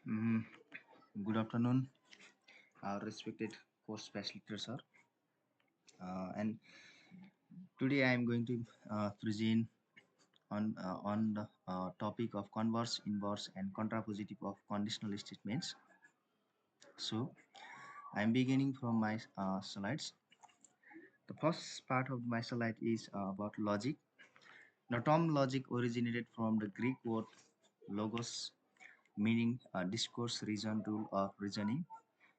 Mm, Good afternoon, our respected course facilitator, sir. And today I am going to present on the topic of converse, inverse, and contrapositive of conditional statements. So I am beginning from my slides. The first part of my slide is about logic. The term logic originated from the Greek word logos, meaning discourse, reason, rule, or reasoning.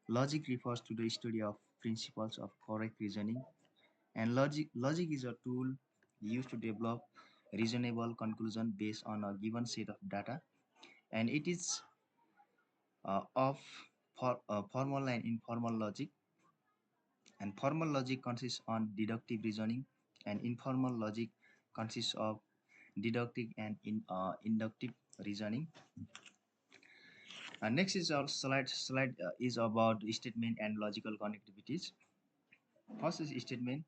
Logic refers to the study of principles of correct reasoning, and logic is a tool used to develop reasonable conclusion based on a given set of data, and it is of formal and informal logic. And formal logic consists on deductive reasoning, and informal logic consists of deductive and inductive reasoning. Next is our slide is about statement and logical connectivities. First is statement.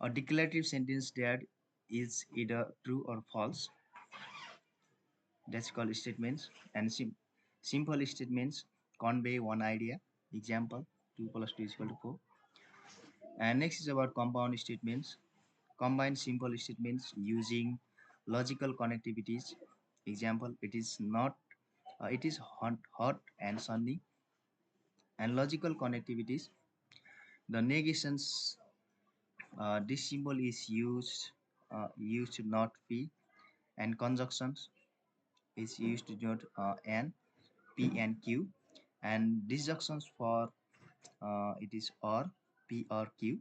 A declarative sentence that is either true or false. That's called statements. And simple statements convey one idea. Example: 2 plus 2 is equal to 4. And next is about compound statements. Combine simple statements using logical connectivities. Example: it is not. It is hot and sunny. And logical connectivities. The negations. This symbol is used to not be, and conjunctions is used to denote n, p, and q, and disjunctions for it is or, p, or q.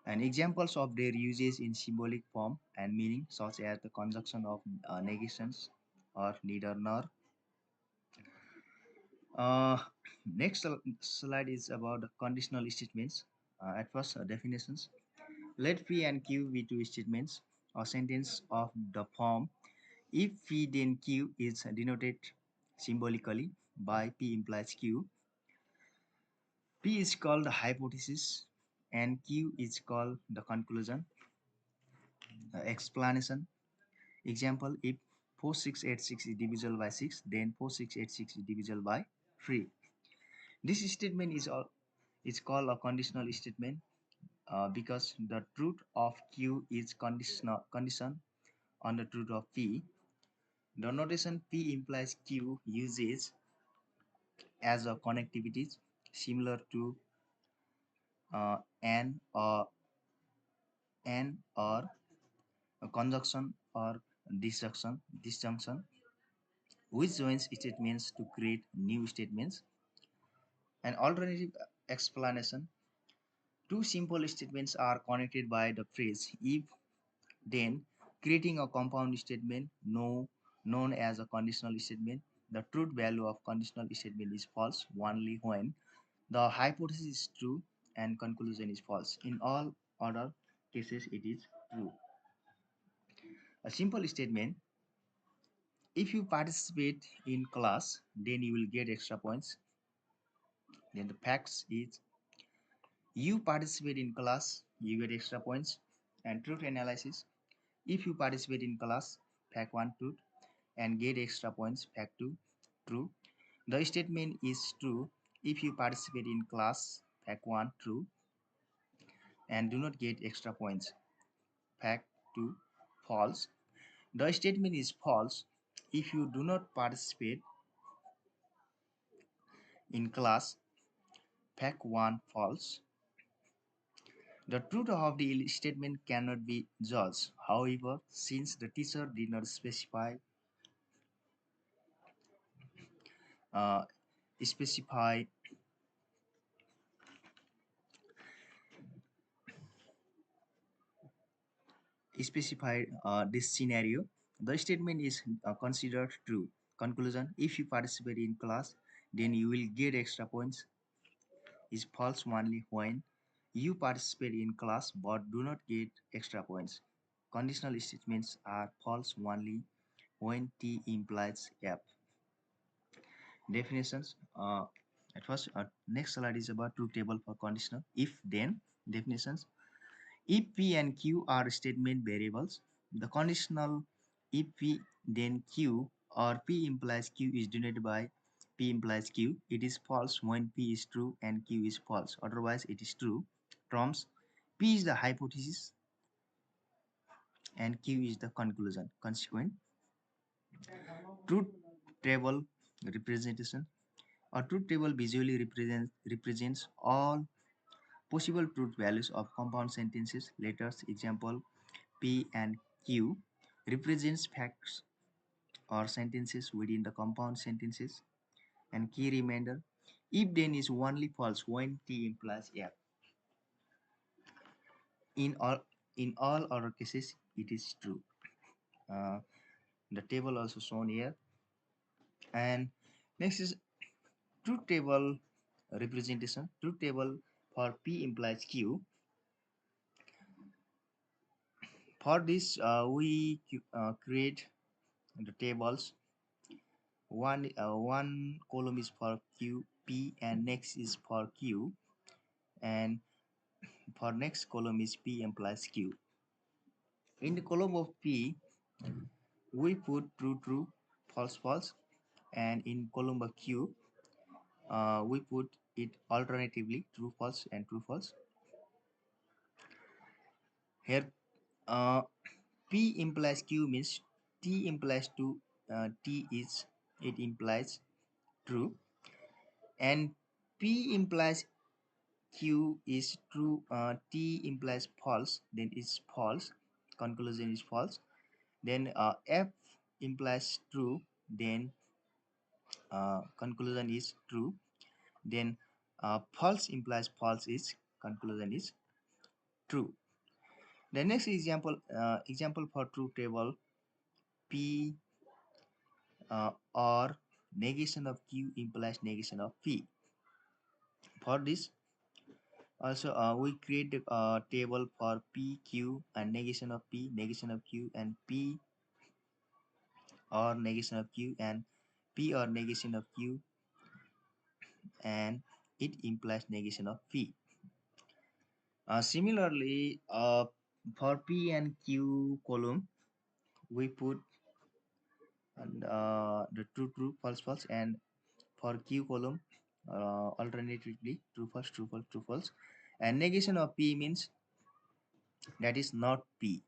And examples of their uses in symbolic form and meaning, such as the conjunction of negations or neither nor. Uh, Next slide is about the conditional statements. At first, definitions. Let P and Q be two statements. A sentence of the form if P then Q is denoted symbolically by P implies Q. P is called the hypothesis and Q is called the conclusion. Explanation. Example: if 4686 is divisible by 6, then 4686 is divisible by 3. This statement is called a conditional statement because the truth of Q is condition on the truth of P. The notation P implies Q uses as a connectivity similar to an or a conjunction or disjunction, which joins statements to create new statements. An alternative explanation: two simple statements are connected by the phrase if then, creating a compound statement known as a conditional statement. The truth value of conditional statement is false only when the hypothesis is true and conclusion is false. In all other cases, it is true. A simple statement: if you participate in class, then you will get extra points. Then the facts is you participate in class, you get extra points. And truth analysis: if you participate in class, fact 1 truth, and get extra points, fact 2 true. The statement is true if you participate in class, fact 1 true, and do not get extra points, fact 2 false. The statement is false if you do not participate in class, fact 1 false. The truth of the statement cannot be judged. However, since the teacher did not uh, specify this scenario, the statement is considered true. Conclusion: if you participate in class, then you will get extra points is false only when you participate in class but do not get extra points. Conditional statements are false only when T implies F. Definitions. At first, next slide is about truth table for conditional. If then definitions. If P and Q are statement variables, the conditional if P then Q or P implies Q is denoted by P implies Q. It is false when P is true and Q is false. Otherwise, it is true. Terms P is the hypothesis and Q is the conclusion. Consequent. Truth table representation. A truth table visually represents all possible truth values of compound sentences. Letters, example P and Q, represents facts or sentences within the compound sentences. And key reminder, if then is only false when T implies F. In all other cases, it is true. Uh, the table also shown here. And next is truth table representation. Truth table for P implies Q. For this, we create the tables. One column is for Q, P, and next is for Q, and for next column is P implies Q. In the column of P, we put true, true, false, false, and in column of Q, we put it alternatively true, false, and true, false. Here, P implies Q means T implies true, T is it implies true, and P implies Q is true, T implies false, then it's false, conclusion is false. Then F implies true, then conclusion is true. Then false implies false is conclusion is true. The next example for truth table P or negation of Q implies negation of P. For this, also we create a table for P, Q, and negation of P, negation of Q, and P or negation of Q, and P or negation of Q, and it implies negation of P. Similarly, for P and Q column, we put the true, true, false, false, and for Q column, alternatively true, false, true, false, true, false. And negation of P means that is not P.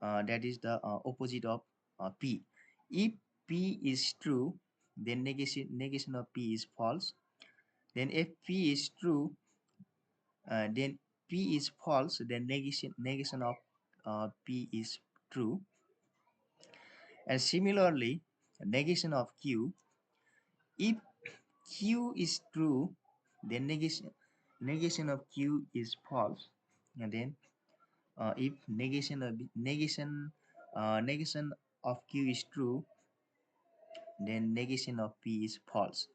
That is the opposite of P. If P is true, then negation of P is false. Then if P is true, then P is false. Then negation of P is true. And similarly, negation of Q. If Q is true, then negation of Q is false. And then if negation of Q is true, then negation of P is false.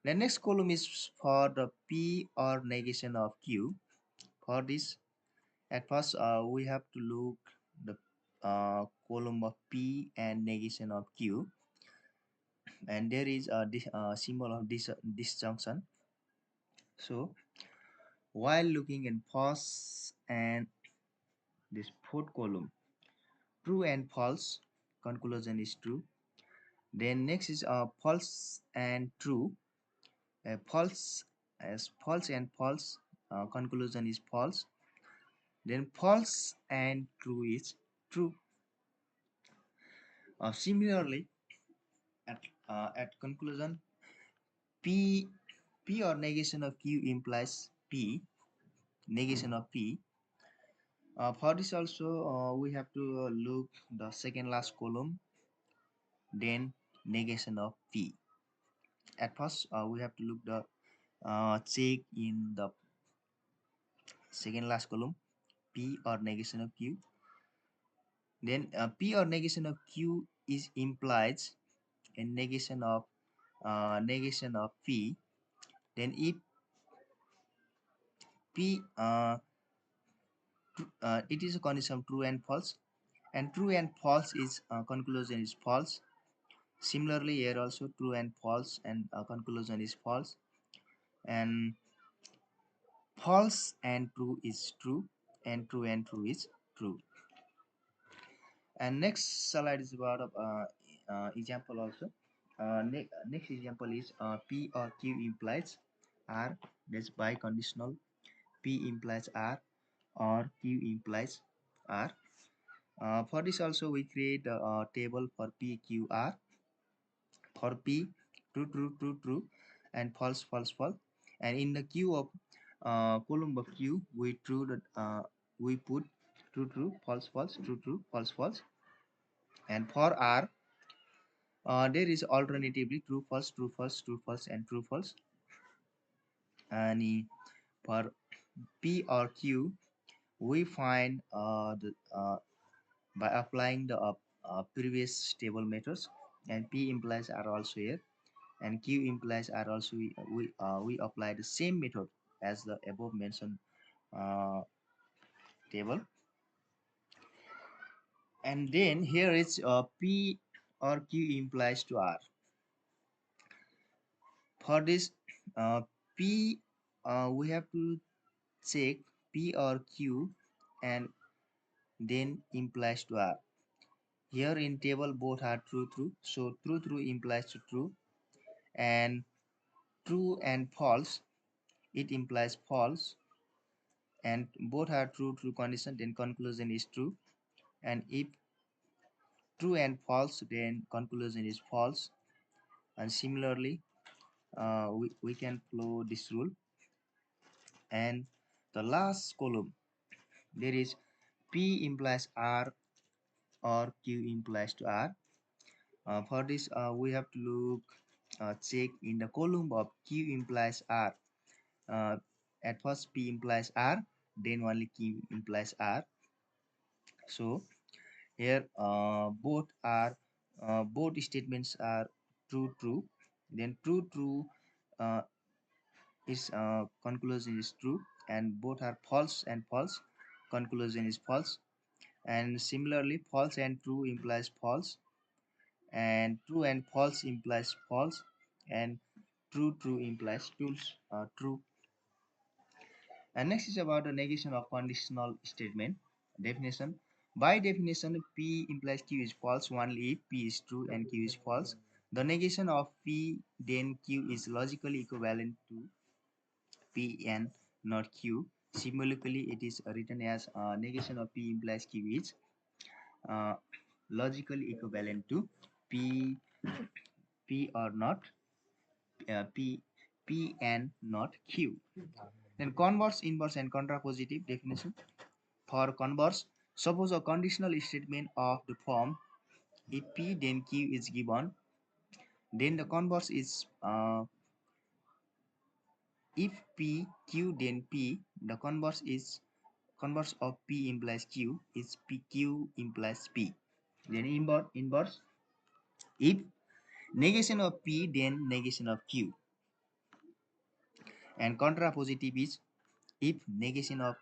The next column is for the P or negation of Q. For this, at first we have to look the column of P and negation of Q, and there is a symbol of disjunction. So while looking in first and this fourth column, true and false, conclusion is true. Then next is false and true. False as false and false, conclusion is false. Then false and true is true. Similarly, at conclusion, P or negation of Q implies P, negation of P. For this also, we have to look the second last column, then negation of P. At first, we have to look the check in the second last column, P or negation of Q. Then P or negation of Q is implies a negation of P. Then if P it is a condition of true and false, and true and false is conclusion is false. Similarly, here also true and false, and conclusion is false, and false and true is true, and true is true. And next slide is about example also. Next example is P or Q implies R. That's biconditional. P implies R or Q implies R. For this also we create a table for P, Q, R. For P, true, true, true, true, and false, false, false. And in the queue of column of Q, we put true, true, false, false, true, true, false, false. And for R, there is alternatively true, false, true, false, true, false, and true, false. And for P or Q, we find by applying the previous table methods, and P implies R also here, and Q implies R also. We apply the same method as the above mentioned uh, table, and then here is P or Q implies to R. For this P, we have to check P or Q and then implies to R. Here in table both are true true, so true true implies to true, and true and false, it implies false, and both are true true condition, then conclusion is true. And if true and false, then conclusion is false. And similarly we can follow this rule. And the last column, there is P implies R or Q implies to R. For this we have to look check in the column of Q implies R. uh, at first P implies R, then only Q implies R. So here both statements are true true, then true true uh, is conclusion is true, and both are false and false, conclusion is false. And similarly false and true implies false, and true and false implies false, and true true implies true. And next is about the negation of conditional statement. Definition. By definition, P implies Q is false only if P is true and Q is false. The negation of P then Q is logically equivalent to P and not Q. Symbolically, it is written as negation of P implies Q is uh, logically equivalent to P, P or not P, P and not Q. Then converse, inverse, and contrapositive definition. For converse, suppose a conditional statement of the form if P then Q is given, then the converse is if P Q then P, the converse of P implies Q is P Q implies P. Then inverse, if negation of P then negation of Q, and contrapositive is if negation of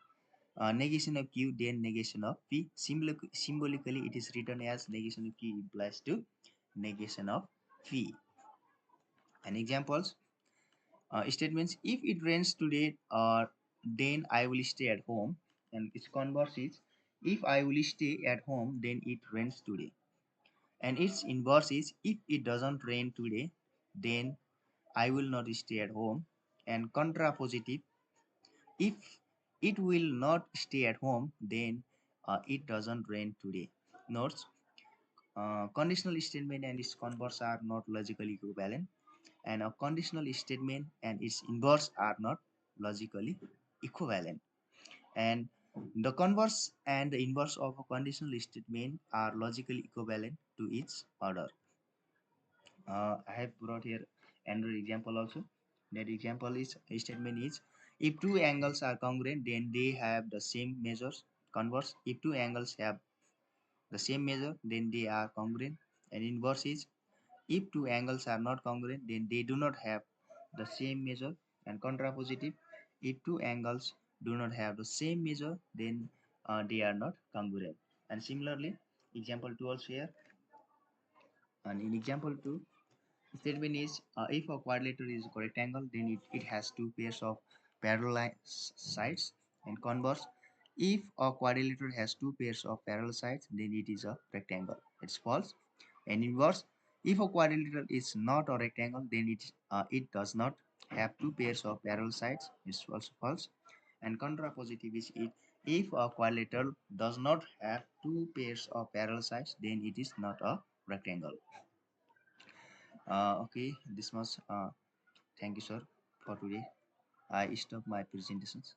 Q then negation of P. Symbolically it is written as negation of Q implies to negation of P. And examples, statements, if it rains today then I will stay at home, and its converse is if I will stay at home then it rains today. And its inverse is if it doesn't rain today then I will not stay at home. And contrapositive, if it will not stay at home then it doesn't rain today. Notes, conditional statement and its converse are not logically equivalent, and a conditional statement and its inverse are not logically equivalent. And the converse and the inverse of a conditional statement are logically equivalent to each other. I have brought here another example also. That example is a statement is if two angles are congruent then they have the same measures. Converse, if two angles have the same measure then they are congruent. And inverse is if two angles are not congruent then they do not have the same measure. And contrapositive, if two angles do not have the same measure then they are not congruent. And similarly example 2 also here. And in example 2, statement is if a quadrilateral is a rectangle then it has two pairs of parallel sides. And converse, if a quadrilateral has two pairs of parallel sides then it is a rectangle. It's false. And inverse, If a quadrilateral is not a rectangle, then it does not have two pairs of parallel sides. It's also false. And contrapositive is it. If a quadrilateral does not have two pairs of parallel sides, then it is not a rectangle. Okay, this much. Thank you, sir, for today. I stop my presentations.